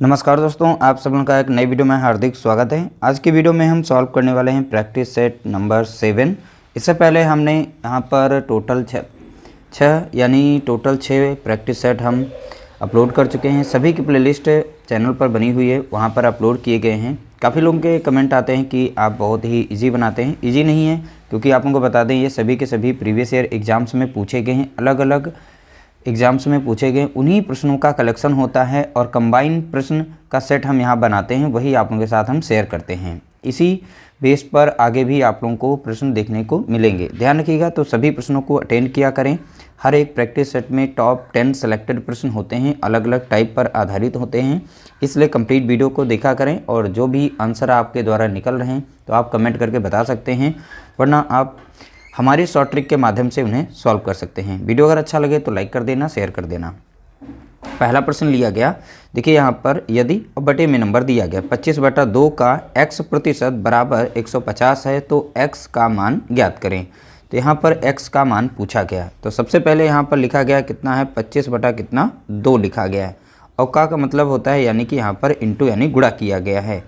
नमस्कार दोस्तों, आप सब लोगों का एक नई वीडियो में हार्दिक स्वागत है। आज की वीडियो में हम सॉल्व करने वाले हैं प्रैक्टिस सेट नंबर 7। इससे पहले हमने यहाँ पर टोटल छः प्रैक्टिस सेट हम अपलोड कर चुके हैं। सभी की प्लेलिस्ट चैनल पर बनी हुई है, वहाँ पर अपलोड किए गए हैं। काफ़ी लोगों के कमेंट आते हैं कि आप बहुत ही ईजी बनाते हैं। ईजी नहीं है, क्योंकि आप उनको बता दें ये सभी के सभी प्रीवियस ईयर एग्ज़ाम्स में पूछे गए हैं। अलग अलग एग्ज़ाम्स में पूछे गए उन्हीं प्रश्नों का कलेक्शन होता है और कंबाइन प्रश्न का सेट हम यहाँ बनाते हैं, वही आप लोगों के साथ हम शेयर करते हैं। इसी बेस पर आगे भी आप लोगों को प्रश्न देखने को मिलेंगे। ध्यान रखिएगा, तो सभी प्रश्नों को अटेंड किया करें। हर एक प्रैक्टिस सेट में टॉप 10 सेलेक्टेड प्रश्न होते हैं, अलग अलग टाइप पर आधारित होते हैं, इसलिए कंप्लीट वीडियो को देखा करें। और जो भी आंसर आपके द्वारा निकल रहे हैं तो आप कमेंट करके बता सकते हैं, वरना आप हमारी शॉर्ट ट्रिक के माध्यम से उन्हें सॉल्व कर सकते हैं। वीडियो अगर अच्छा लगे तो लाइक कर देना, शेयर कर देना। पहला प्रश्न लिया गया, देखिए यहाँ पर यदि बटे में नंबर दिया गया 25/2 का x प्रतिशत बराबर 150 है तो x का मान ज्ञात करें। तो यहाँ पर x का मान पूछा गया, तो सबसे पहले यहाँ पर लिखा गया कितना है, 25/2 लिखा गया है। और का मतलब होता है यानी कि यहाँ पर इंटू यानी गुणा किया गया है।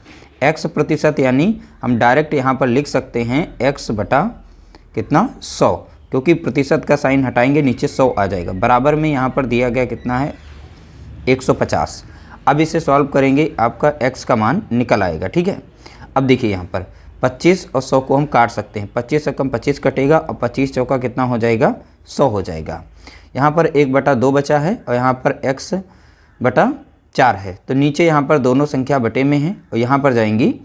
x प्रतिशत यानी हम डायरेक्ट यहाँ पर लिख सकते हैं x बटा कितना 100, क्योंकि प्रतिशत का साइन हटाएंगे नीचे 100 आ जाएगा। बराबर में यहाँ पर दिया गया कितना है 150। अब इसे सॉल्व करेंगे, आपका x का मान निकल आएगा। ठीक है, अब देखिए यहाँ पर 25 और 100 को हम काट सकते हैं। 25 से कम 25 कटेगा और 25 चौका कितना हो जाएगा 100 हो जाएगा। यहाँ पर 1/2 बचा है और यहाँ पर x/4 है। तो नीचे यहाँ पर दोनों संख्या बटे में है और यहाँ पर जाएंगी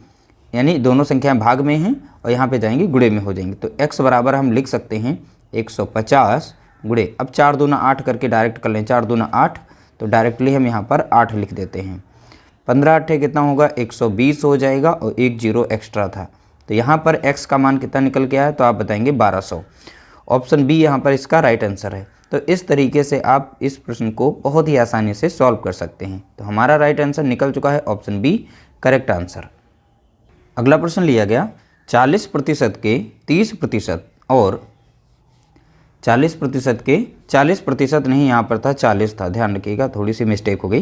यानी दोनों संख्या भाग में हैं और यहाँ पे जाएंगी गुणे में हो जाएंगे। तो x बराबर हम लिख सकते हैं 150 गुणे, अब 4 दूना 8 करके डायरेक्ट कर लें, 4 दूना 8, तो डायरेक्टली हम यहाँ पर 8 लिख देते हैं। 15 8 कितना होगा 120 हो जाएगा और 1 0 एक्स्ट्रा था, तो यहाँ पर x का मान कितना निकल के आया, तो आप बताएंगे 1200। ऑप्शन बी यहाँ पर इसका राइट आंसर है। तो इस तरीके से आप इस प्रश्न को बहुत ही आसानी से सॉल्व कर सकते हैं। तो हमारा राइट आंसर निकल चुका है ऑप्शन बी करेक्ट आंसर। अगला प्रश्न लिया गया 40% के 30% और 40% के 40% नहीं, यहाँ पर था 40 था, ध्यान रखिएगा, थोड़ी सी मिस्टेक हो गई।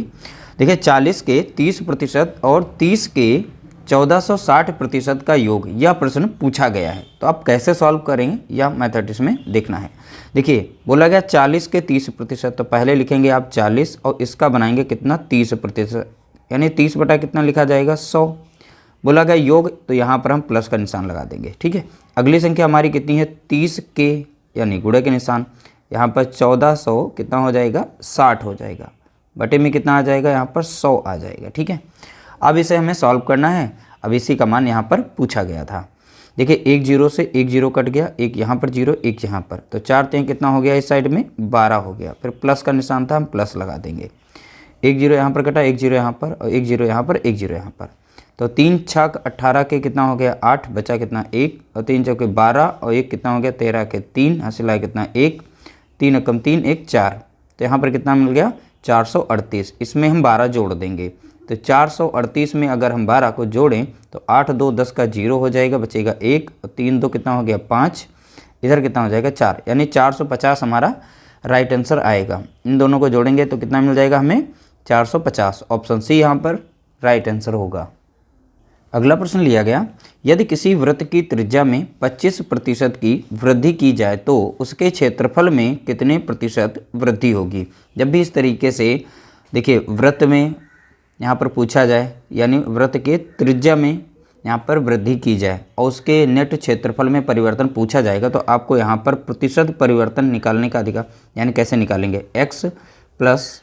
देखिए 40 के 30% और 30 के 1460% का योग, यह प्रश्न पूछा गया है। तो आप कैसे सॉल्व करेंगे यह मैथड इसमें देखना है। देखिए बोला गया 40 के 30%, तो पहले लिखेंगे आप 40 और इसका बनाएंगे कितना 30%, यानी 30 बटा कितना लिखा जाएगा 100। बोला गया योग, तो यहाँ पर हम प्लस का निशान लगा देंगे। ठीक है, अगली संख्या हमारी कितनी है 30 के यानी गुणे के निशान, यहाँ पर 1400 कितना हो जाएगा 60 हो जाएगा, बटे में कितना आ जाएगा यहाँ पर 100 आ जाएगा। ठीक है, अब इसे हमें सॉल्व करना है। अब इसी का मान यहाँ पर पूछा गया था। देखिए 1 0 से 1 0 कट गया, एक यहाँ पर 0 एक यहाँ पर, तो 4 3 कितना हो गया इस साइड में 12 हो गया। फिर प्लस का निशान था, हम प्लस लगा देंगे। 1 0 यहाँ पर कटा, 1 0 यहाँ पर और 1 0 यहाँ पर, 1 0 यहाँ पर, तो 3 6 18 के कितना हो गया 8, बचा कितना 1 और 3 चौके 12 और 1 कितना हो गया 13 के 3, हासिल आया कितना 1, 3 एकम 3 1 4, तो यहाँ पर कितना मिल गया 438। इसमें हम 12 जोड़ देंगे, तो 438 में अगर हम 12 को जोड़ें तो 8 2 10 का 0 हो जाएगा, बचेगा 1 और 3 2 कितना हो गया 5, इधर कितना हो जाएगा 4, यानी 450 हमारा राइट आंसर आएगा। इन दोनों को जोड़ेंगे तो कितना मिल जाएगा हमें 450। ऑप्शन सी यहाँ पर राइट आंसर होगा। अगला प्रश्न लिया गया, यदि किसी वृत्त की त्रिज्या में 25% की वृद्धि की जाए तो उसके क्षेत्रफल में कितने प्रतिशत वृद्धि होगी। जब भी इस तरीके से देखिए वृत्त में यहाँ पर पूछा जाए, यानी वृत्त के त्रिज्या में यहाँ पर वृद्धि की जाए और उसके नेट क्षेत्रफल में परिवर्तन पूछा जाएगा, तो आपको यहाँ पर प्रतिशत परिवर्तन निकालने का अधिकार, यानी कैसे निकालेंगे x plus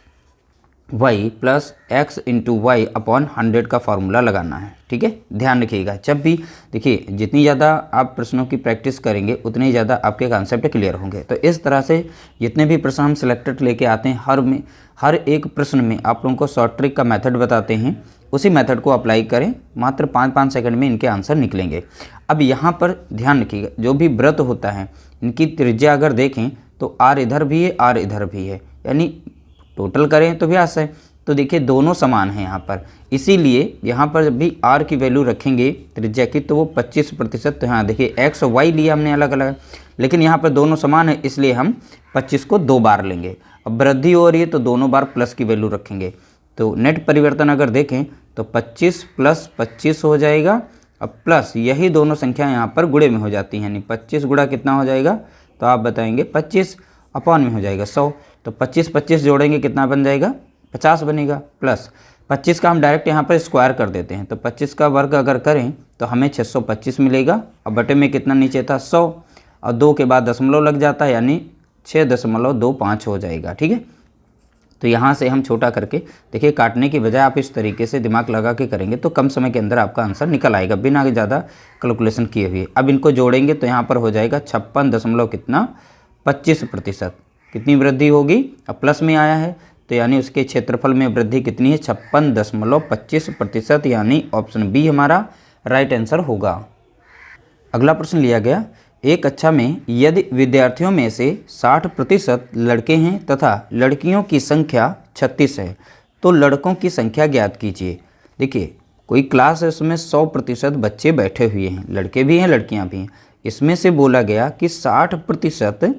y plus x into y upon 100 का फॉर्मूला लगाना है। ठीक है, ध्यान रखिएगा। जब भी देखिए जितनी ज़्यादा आप प्रश्नों की प्रैक्टिस करेंगे उतने ही ज़्यादा आपके कॉन्सेप्ट क्लियर होंगे। तो इस तरह से जितने भी प्रश्न हम सिलेक्टेड लेके आते हैं, हर एक प्रश्न में आप लोगों को शॉर्ट ट्रिक का मेथड बताते हैं, उसी मेथड को अप्लाई करें, मात्र 5-5 सेकंड में इनके आंसर निकलेंगे। अब यहाँ पर ध्यान रखिएगा, जो भी वृत्त होता है इनकी त्रिज्या अगर देखें तो r इधर भी है r इधर भी है, यानी टोटल करें तो व्यास है, तो देखिए दोनों समान हैं यहाँ पर, इसीलिए यहाँ पर जब भी r की वैल्यू रखेंगे त्रिज्या की तो वो 25%। तो यहाँ देखिए x और y लिया हमने अलग अलग, लेकिन यहाँ पर दोनों समान है इसलिए हम 25 को 2 बार लेंगे। अब वृद्धि हो रही है तो दोनों बार प्लस की वैल्यू रखेंगे, तो नेट परिवर्तन अगर देखें तो 25 + 25 हो जाएगा, अब प्लस यही दोनों संख्या यहाँ पर गुणे में हो जाती हैं, यानी 25 गुणा कितना हो जाएगा, तो आप बताएंगे 25 अपॉन में हो जाएगा 100, तो 25 25 जोड़ेंगे कितना बन जाएगा, 50 बनेगा, प्लस 25 का हम डायरेक्ट यहाँ पर स्क्वायर कर देते हैं, तो 25 का वर्ग अगर करें तो हमें 625 मिलेगा। अब बटे में कितना नीचे था 100, और 2 के बाद दशमलव लग जाता है, यानी 6.25 हो जाएगा। ठीक है, तो यहाँ से हम छोटा करके देखिए, काटने की बजाय आप इस तरीके से दिमाग लगा के करेंगे तो कम समय के अंदर आपका आंसर निकल आएगा बिना ज़्यादा कैलकुलेशन किए हुए। अब इनको जोड़ेंगे तो यहाँ पर हो जाएगा 56.25%। कितनी वृद्धि होगी, अब प्लस में आया है तो यानी उसके क्षेत्रफल में वृद्धि कितनी है, 56.25%, यानी ऑप्शन बी हमारा राइट आंसर होगा। अगला प्रश्न लिया गया, एक कक्षा में यदि विद्यार्थियों में से 60% लड़के हैं तथा लड़कियों की संख्या 36 है तो लड़कों की संख्या ज्ञात कीजिए। देखिए, कोई क्लास है, उसमें 100% बच्चे बैठे हुए हैं, लड़के भी हैं लड़कियां भी हैं। इसमें से बोला गया कि 60%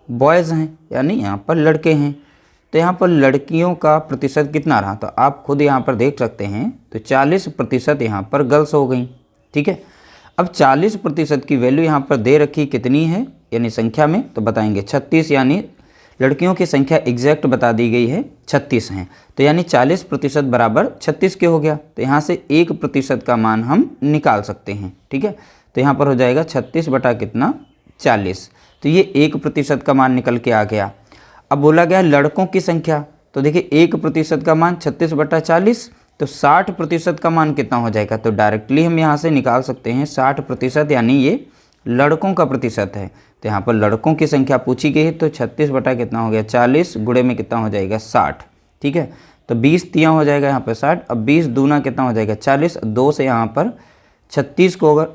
बॉयज़ हैं, यानी यहाँ पर लड़के हैं, तो यहाँ पर लड़कियों का प्रतिशत कितना रहा, तो आप खुद यहाँ पर देख सकते हैं, तो 40% यहाँ पर गर्ल्स हो गई। ठीक है, अब 40% की वैल्यू यहाँ पर दे रखी कितनी है, यानी संख्या में, तो बताएंगे 36, यानी लड़कियों की संख्या एग्जैक्ट बता दी गई है 36 हैं, तो यानी 40% बराबर 36 के हो गया, तो यहाँ से 1% का मान हम निकाल सकते हैं। ठीक है, तो यहाँ पर हो जाएगा 36 बटा कितना 40, तो ये 1% का मान निकल के आ गया। अब बोला गया लड़कों की संख्या, तो देखिए 1% का मान 36 बटा 40, तो 60% का मान कितना हो जाएगा, तो डायरेक्टली हम यहाँ से निकाल सकते हैं 60%, यानी ये लड़कों का प्रतिशत है। तो यहाँ पर लड़कों की संख्या पूछी गई है, तो 36 बटा कितना हो गया 40, गुणे में कितना हो जाएगा 60। ठीक है, तो 20 तियाँ हो जाएगा यहाँ पर 60, अब 20 दूना कितना हो जाएगा 40, 2 से यहाँ पर 36 को अगर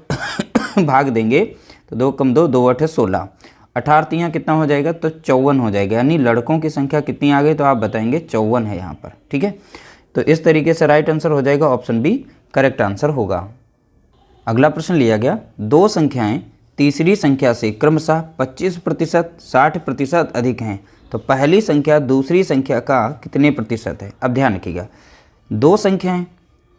भाग देंगे तो 2 कम 2, 2 8 16, 18 तियाँ कितना हो जाएगा, तो 54 हो जाएगा, यानी लड़कों की संख्या कितनी आ गई, तो आप बताएंगे 54 है यहाँ पर। ठीक है, तो इस तरीके से राइट आंसर हो जाएगा, ऑप्शन बी करेक्ट आंसर होगा। अगला प्रश्न लिया गया, दो संख्याएं तीसरी संख्या से क्रमशः 25%, 60% अधिक हैं, तो पहली संख्या दूसरी संख्या का कितने प्रतिशत है। अब ध्यान रखिएगा, दो संख्याएं,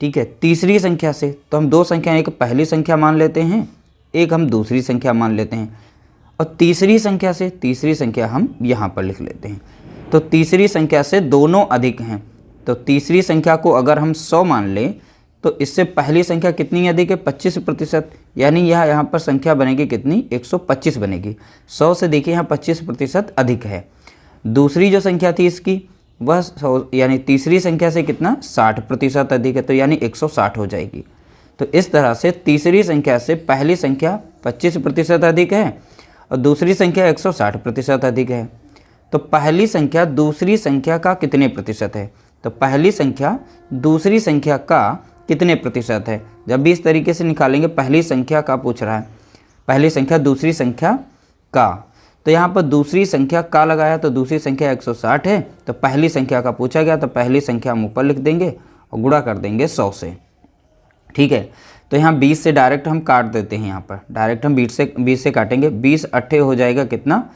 ठीक है, तीसरी संख्या से, तो हम दो संख्याएं, एक पहली संख्या मान लेते हैं, एक हम दूसरी संख्या मान लेते हैं, और तीसरी संख्या से तीसरी संख्या हम यहाँ पर लिख लेते हैं। तो तीसरी संख्या से दोनों अधिक हैं, तो तीसरी संख्या को अगर हम 100 मान लें तो इससे पहली संख्या कितनी अधिक है, 25%, यानी यह यहाँ पर संख्या बनेगी कितनी, 125 बनेगी। 100 से देखिए यहाँ 25% अधिक है। दूसरी जो संख्या थी इसकी वह 100, यानी तीसरी संख्या से कितना 60% अधिक है, तो यानी 160 हो जाएगी। तो इस तरह से तीसरी संख्या से पहली संख्या 25% अधिक है और दूसरी संख्या 160% अधिक है। तो पहली संख्या दूसरी संख्या का कितने प्रतिशत है, तो पहली संख्या दूसरी संख्या का कितने प्रतिशत है। जब भी इस तरीके से निकालेंगे, पहली संख्या का पूछ रहा है, पहली संख्या दूसरी संख्या का, तो यहाँ पर दूसरी संख्या का लगाया तो दूसरी संख्या 160 है, तो पहली संख्या का पूछा गया तो पहली संख्या हम ऊपर लिख देंगे और गुणा कर देंगे 100 से। ठीक है, तो यहाँ 20 से डायरेक्ट हम काट देते हैं, यहाँ पर डायरेक्ट हम 20 से काटेंगे। 20 अट्ठे हो जाएगा कितना,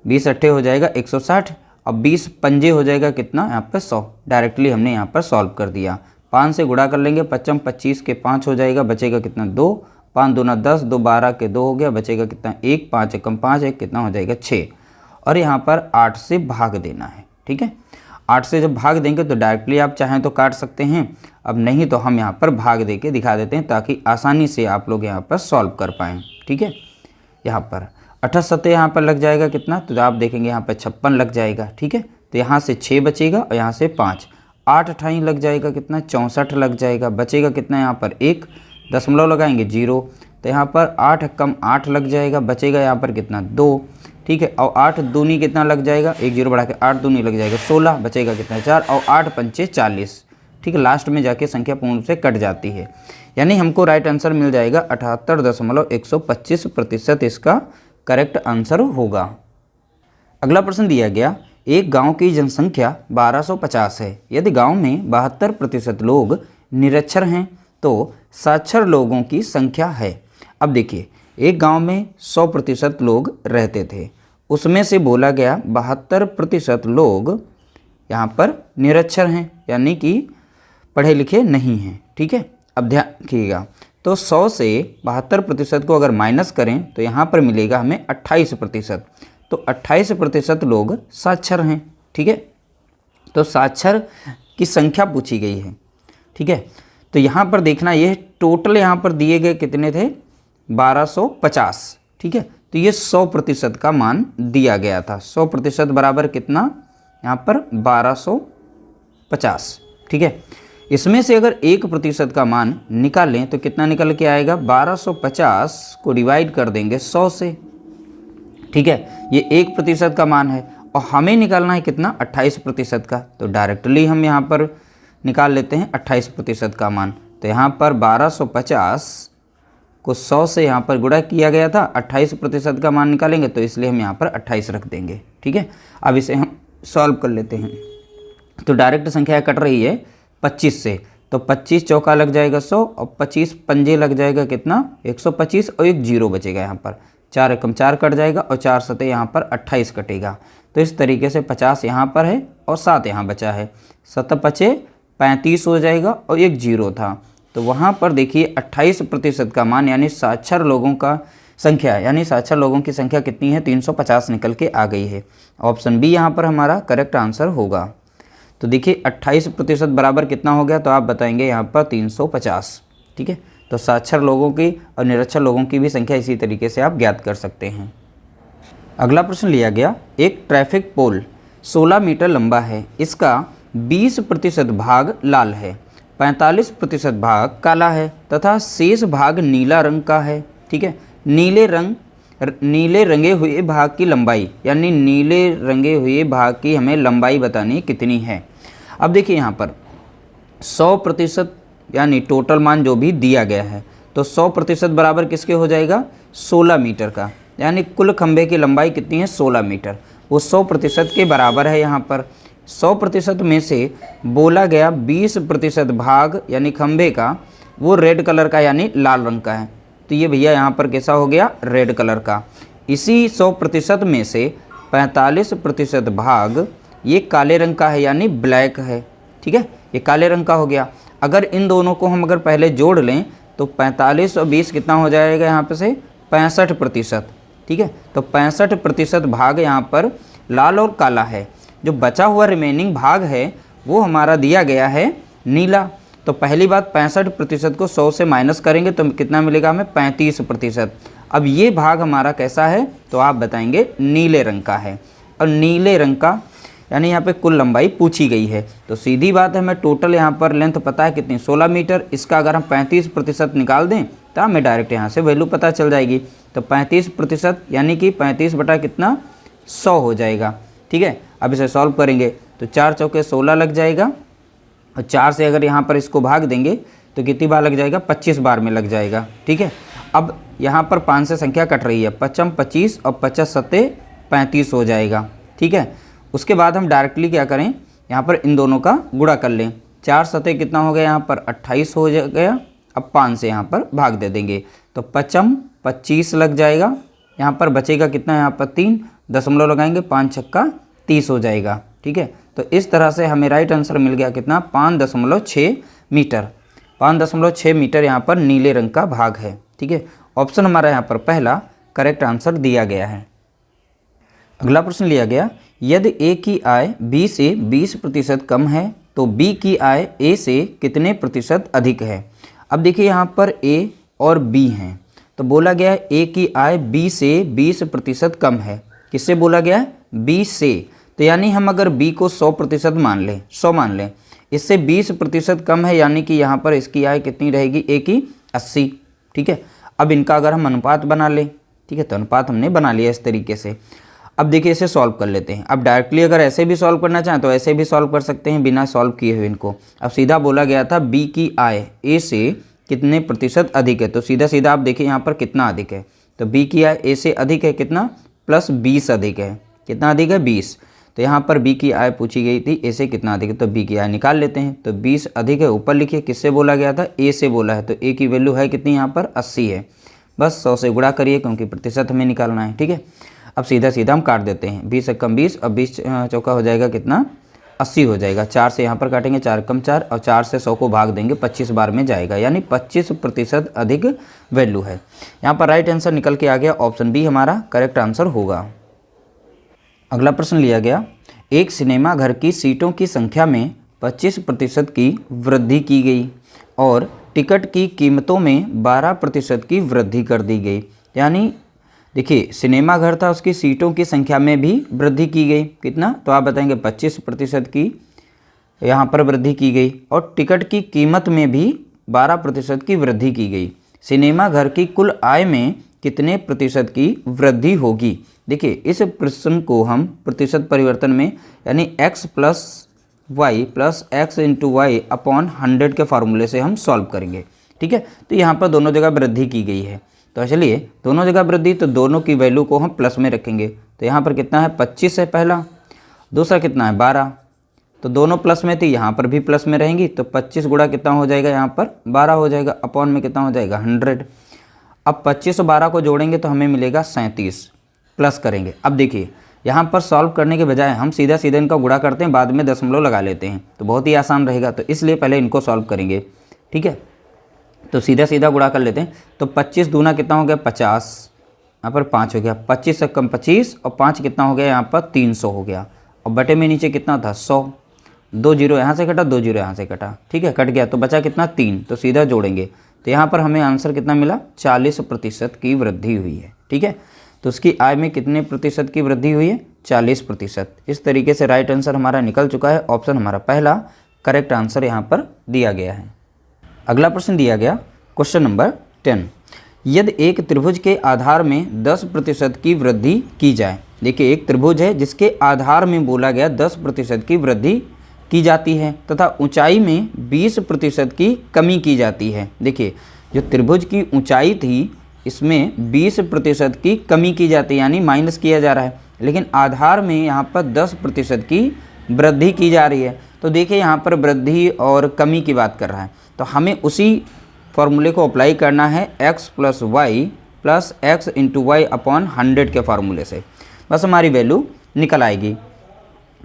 20 अट्ठे हो जाएगा 160, और 20 पंजे हो जाएगा कितना, यहाँ पर 100। डायरेक्टली हमने यहाँ पर सॉल्व कर दिया। 5 से गुणा कर लेंगे, 55 25 के 5 हो जाएगा, बचेगा कितना 2, 5 दूना 10, 2 12 के 2 हो गया, बचेगा कितना 1, 5 एकम 5 1 कितना हो जाएगा 6, और यहाँ पर 8 से भाग देना है। ठीक है, 8 से जब भाग देंगे तो डायरेक्टली आप चाहें तो काट सकते हैं, अब नहीं तो हम यहाँ पर भाग दे के दिखा देते हैं ताकि आसानी से आप लोग यहाँ पर सॉल्व कर पाएँ। ठीक है, यहाँ पर 68 यहाँ पर लग जाएगा कितना, तो आप देखेंगे यहाँ पर 56 लग जाएगा। ठीक है, तो यहाँ से 6 बचेगा और यहाँ से 5, 8 अट्ठाई लग जाएगा कितना 64 लग जाएगा, बचेगा कितना यहाँ पर 1, दशमलव लगाएंगे 0, तो यहाँ पर 8 कम 8 लग जाएगा, बचेगा यहाँ पर कितना 2। ठीक है, और 8 दूनी कितना लग जाएगा, 1 0 बढ़ा के 8 दूनी लग जाएगा 16, बचेगा कितना 4, और 8 पंचे 40। ठीक है, लास्ट में जाके संख्या पूर्ण से कट जाती है, यानी हमको राइट आंसर मिल जाएगा 78.125% इसका करेक्ट आंसर होगा। अगला प्रश्न दिया गया, एक गांव की जनसंख्या 1250 है, यदि गांव में 72% लोग निरक्षर हैं तो साक्षर लोगों की संख्या है। अब देखिए, एक गांव में 100% लोग रहते थे, उसमें से बोला गया 72% लोग यहाँ पर निरक्षर हैं, यानी कि पढ़े लिखे नहीं हैं। ठीक है, अब ध्यान रखिएगा, तो 100 से 72% को अगर माइनस करें तो यहाँ पर मिलेगा हमें 28%। तो 28% लोग साक्षर हैं। ठीक है, तो साक्षर की संख्या पूछी गई है। ठीक है, तो यहाँ पर देखना, ये टोटल यहाँ पर दिए गए कितने थे, 1250। ठीक है, तो ये 100% का मान दिया गया था। 100% बराबर कितना, यहाँ पर 1250। ठीक है, इसमें से अगर 1% का मान निकालें तो कितना निकल के आएगा, 1250 को डिवाइड कर देंगे 100 से। ठीक है, ये 1% का मान है और हमें निकालना है कितना, 28% का। तो डायरेक्टली हम यहाँ पर निकाल लेते हैं 28% का मान। तो यहाँ पर 1250 को 100 से यहाँ पर गुणा किया गया था, 28% का मान निकालेंगे तो इसलिए हम यहाँ पर 28 रख देंगे। ठीक है, अब इसे हम सॉल्व कर लेते हैं। तो डायरेक्ट संख्या कट रही है 25 से, तो 25 चौका लग जाएगा 100 और 25 पंजे लग जाएगा कितना, 125 और एक जीरो बचेगा। यहाँ पर 4 एकम 4 कट जाएगा और 4 सतह यहाँ पर 28 कटेगा। तो इस तरीके से 50 यहाँ पर है और 7 यहाँ बचा है, 7 पचे 35 हो जाएगा और एक जीरो था। तो वहाँ पर देखिए 28% का मान यानी साक्षर लोगों का संख्या, यानी साक्षर लोगों की संख्या कितनी है, 350 निकल के आ गई है। ऑप्शन बी यहाँ पर हमारा करेक्ट आंसर होगा। तो देखिए 28% बराबर कितना हो गया, तो आप बताएंगे यहाँ पर 350। ठीक है, तो साक्षर लोगों की और निरक्षर लोगों की भी संख्या इसी तरीके से आप ज्ञात कर सकते हैं। अगला प्रश्न लिया गया, एक ट्रैफिक पोल 16 मीटर लंबा है, इसका 20% भाग लाल है, 45% भाग काला है तथा शेष भाग नीला रंग का है। ठीक है, नीले रंगे हुए भाग की लंबाई, यानी नीले रंगे हुए भाग की हमें लंबाई बतानी कितनी है। अब देखिए यहाँ पर 100% यानी टोटल मान जो भी दिया गया है, तो 100% बराबर किसके हो जाएगा, 16 मीटर का, यानी कुल खंभे की लंबाई कितनी है, 16 मीटर। वो 100% के बराबर है। यहाँ पर 100% में से बोला गया 20% भाग यानी खंभे का, वो रेड कलर का यानी लाल रंग का है। तो ये भैया यहाँ पर कैसा हो गया, रेड कलर का। इसी 100% में से 45% भाग ये काले रंग का है यानी ब्लैक है। ठीक है, ये काले रंग का हो गया। अगर इन दोनों को हम अगर पहले जोड़ लें तो 45 और 20 कितना हो जाएगा, यहाँ पे से 65%। ठीक है, तो 65% भाग यहाँ पर लाल और काला है। जो बचा हुआ रिमेनिंग भाग है वो हमारा दिया गया है नीला। तो पहली बात 65% को 100 से माइनस करेंगे तो कितना मिलेगा हमें, 35%। अब ये भाग हमारा कैसा है, तो आप बताएंगे नीले रंग का है। और नीले रंग का यानी यहाँ पे कुल लंबाई पूछी गई है। तो सीधी बात है, हमें टोटल यहाँ पर लेंथ पता है कितनी, 16 मीटर। इसका अगर हम 35% निकाल दें तो हमें डायरेक्ट यहाँ से वैल्यू पता चल जाएगी। तो 35% यानी कि 35 बटा कितना, 100 हो जाएगा। ठीक है, अब इसे सॉल्व करेंगे तो 4 चौके 16 लग जाएगा और 4 से अगर यहाँ पर इसको भाग देंगे तो कितनी बार लग जाएगा, 25 बार में लग जाएगा। ठीक है, अब यहाँ पर 5 से संख्या कट रही है, 55 25 और 50 सत्ते 35 हो जाएगा। ठीक है, उसके बाद हम डायरेक्टली क्या करें, यहाँ पर इन दोनों का गुणा कर लें। 4 सत्ते कितना हो गया, यहाँ पर 28 हो गया। अब 5 से यहाँ पर भाग दे देंगे तो 55 25 लग जाएगा। यहाँ पर बचेगा कितना, यहाँ पर 3 दशमलव लगाएंगे, 5 छक्का 30 हो जाएगा। ठीक है, तो इस तरह से हमें राइट आंसर मिल गया कितना, 5.6 मीटर। 5.6 मीटर यहाँ पर नीले रंग का भाग है। ठीक है, ऑप्शन हमारा यहाँ पर पहला करेक्ट आंसर दिया गया है। अगला प्रश्न लिया गया, यदि ए की आय बी से 20% कम है तो बी की आय ए से कितने प्रतिशत अधिक है। अब देखिए यहाँ पर ए और बी हैं, तो बोला गया है ए की आय बी से 20% कम है। किससे बोला गया है, बी से। तो यानी हम अगर बी को 100% मान लें, 100 मान लें, इससे 20% कम है, यानी कि यहाँ पर इसकी आय कितनी रहेगी, ए की 80। ठीक है, अब इनका अगर हम अनुपात बना लें, ठीक है, तो अनुपात हमने बना लिया इस तरीके से। अब देखिए इसे सॉल्व कर लेते हैं। अब डायरेक्टली अगर ऐसे भी सॉल्व करना चाहें तो ऐसे भी सॉल्व कर सकते हैं बिना सॉल्व किए हुए इनको। अब सीधा बोला गया था बी की आय ए से कितने प्रतिशत अधिक है, तो सीधा सीधा आप देखिए यहाँ पर कितना अधिक है, तो बी की आय ए से अधिक है कितना, प्लस 20 अधिक है। कितना अधिक है, 20। तो यहाँ पर बी की आय पूछी गई थी, ए से कितना अधिक है, तो बी की आय निकाल लेते हैं। तो 20 अधिक है, ऊपर लिखिए किससे बोला गया था, ए से बोला है, तो ए की वैल्यू है कितनी, यहाँ पर 80 है। बस 100 से गुणा करिए क्योंकि प्रतिशत हमें निकालना है। ठीक है, अब सीधा सीधा हम काट देते हैं, 20 कम 20 और 20 चौका हो जाएगा कितना, 80 हो जाएगा। 4 से यहाँ पर काटेंगे, 4 कम 4, और 4 से 100 को भाग देंगे, 25 बार में जाएगा, यानी 25% अधिक वैल्यू है। यहाँ पर राइट आंसर निकल के आ गया, ऑप्शन बी हमारा करेक्ट आंसर होगा। अगला प्रश्न लिया गया, एक सिनेमा घर की सीटों की संख्या में 25% की वृद्धि की गई और टिकट की कीमतों में 12% की वृद्धि कर दी गई। यानी देखिए, सिनेमा घर था, उसकी सीटों की संख्या में भी वृद्धि की गई, कितना, तो आप बताएंगे 25% की यहाँ पर वृद्धि की गई, और टिकट की कीमत में भी 12% की वृद्धि की गई। सिनेमा घर की कुल आय में कितने प्रतिशत की वृद्धि होगी। देखिए, इस प्रश्न को हम प्रतिशत परिवर्तन में यानी x plus y plus x into y upon 100 के फार्मूले से हम सॉल्व करेंगे। ठीक है, तो यहाँ पर दोनों जगह वृद्धि की गई है, तो चलिए दोनों जगह वृद्धि, तो दोनों की वैल्यू को हम प्लस में रखेंगे। तो यहाँ पर कितना है, 25 है पहला, दूसरा कितना है 12, तो दोनों प्लस में थी, यहाँ पर भी प्लस में रहेंगी, तो 25 गुणा कितना हो जाएगा, यहाँ पर 12 हो जाएगा, अपॉन में कितना हो जाएगा 100। अब 25 और 12 को जोड़ेंगे तो हमें मिलेगा 37, प्लस करेंगे। अब देखिए, यहाँ पर सॉल्व करने के बजाय हम सीधा सीधा इनका गुणा करते हैं, बाद में दशमलव लगा लेते हैं, तो बहुत ही आसान रहेगा, तो इसलिए पहले इनको सॉल्व करेंगे। ठीक है, तो सीधा सीधा गुणा कर लेते हैं। तो 25 दूना कितना हो गया 50, यहाँ पर 5 हो गया, 25 से कम 25 और 5 कितना हो गया, यहाँ पर 300 हो गया, और बटे में नीचे कितना था 100, 2 जीरो यहाँ से कटा, 2 जीरो यहाँ से कटा, ठीक है, कट गया, तो बचा कितना 3, तो सीधा जोड़ेंगे, तो यहाँ पर हमें आंसर कितना मिला, 40% की वृद्धि हुई है। ठीक है, तो उसकी आय में कितने प्रतिशत की वृद्धि हुई है, 40%। इस तरीके से राइट आंसर हमारा निकल चुका है, ऑप्शन हमारा पहला करेक्ट आंसर यहाँ पर दिया गया है। अगला प्रश्न दिया गया, क्वेश्चन नंबर 10, यदि एक त्रिभुज के आधार में 10% की वृद्धि की जाए। देखिए, एक त्रिभुज है जिसके आधार में बोला गया 10% की वृद्धि की जाती है तथा ऊंचाई में 20% की कमी की जाती है। देखिए, जो त्रिभुज की ऊंचाई थी इसमें 20% की कमी की जाती है, यानी माइनस किया जा रहा है, लेकिन आधार में यहाँ पर 10% की वृद्धि की जा रही है। तो देखिए, यहाँ पर वृद्धि और कमी की बात कर रहा है, तो हमें उसी फॉर्मूले को अप्लाई करना है, x plus y plus x into y upon 100 के फार्मूले से, बस हमारी वैल्यू निकल आएगी।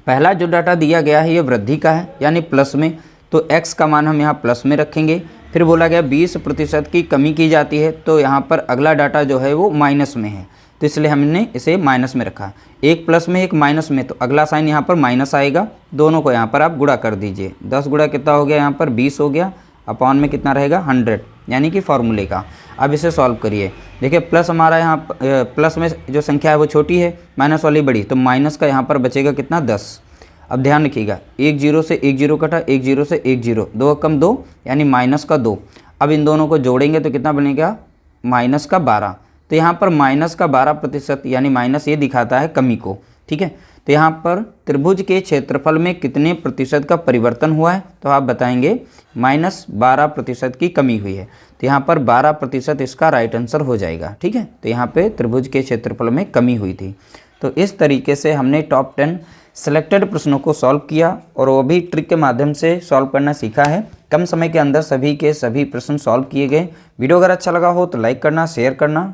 पहला जो डाटा दिया गया है ये वृद्धि का है, यानी प्लस में, तो x का मान हम यहाँ प्लस में रखेंगे। फिर बोला गया 20% की कमी की जाती है, तो यहाँ पर अगला डाटा जो है वो माइनस में है, तो इसलिए हमने इसे माइनस में रखा, एक प्लस में एक माइनस में, तो अगला साइन यहाँ पर माइनस आएगा। दोनों को यहाँ पर आप गुणा कर दीजिए, 10 गुणा कितना हो गया, यहाँ पर 20 हो गया, अपॉन में कितना रहेगा 100, यानी कि फॉर्मूले का। अब इसे सॉल्व करिए, देखिए प्लस हमारा यहाँ प्लस में जो संख्या है वो छोटी है, माइनस वाली बड़ी, तो माइनस का यहाँ पर बचेगा कितना 10। अब ध्यान रखिएगा, 1 जीरो से 1 जीरो कटा, 1 जीरो से 1 जीरो, 2 कम 2 यानी माइनस का 2। अब इन दोनों को जोड़ेंगे तो कितना बनेगा, माइनस का 12। तो यहाँ पर माइनस का 12% यानी माइनस ये दिखाता है कमी को। ठीक है, तो यहाँ पर त्रिभुज के क्षेत्रफल में कितने प्रतिशत का परिवर्तन हुआ है, तो आप बताएंगे -12% की कमी हुई है, तो यहाँ पर 12% इसका राइट आंसर हो जाएगा। ठीक है, तो यहाँ पे त्रिभुज के क्षेत्रफल में कमी हुई थी। तो इस तरीके से हमने टॉप 10 सिलेक्टेड प्रश्नों को सॉल्व किया, और वो भी ट्रिक के माध्यम से सॉल्व करना सीखा है। कम समय के अंदर सभी के सभी प्रश्न सॉल्व किए गए। वीडियो अगर अच्छा लगा हो तो लाइक करना, शेयर करना।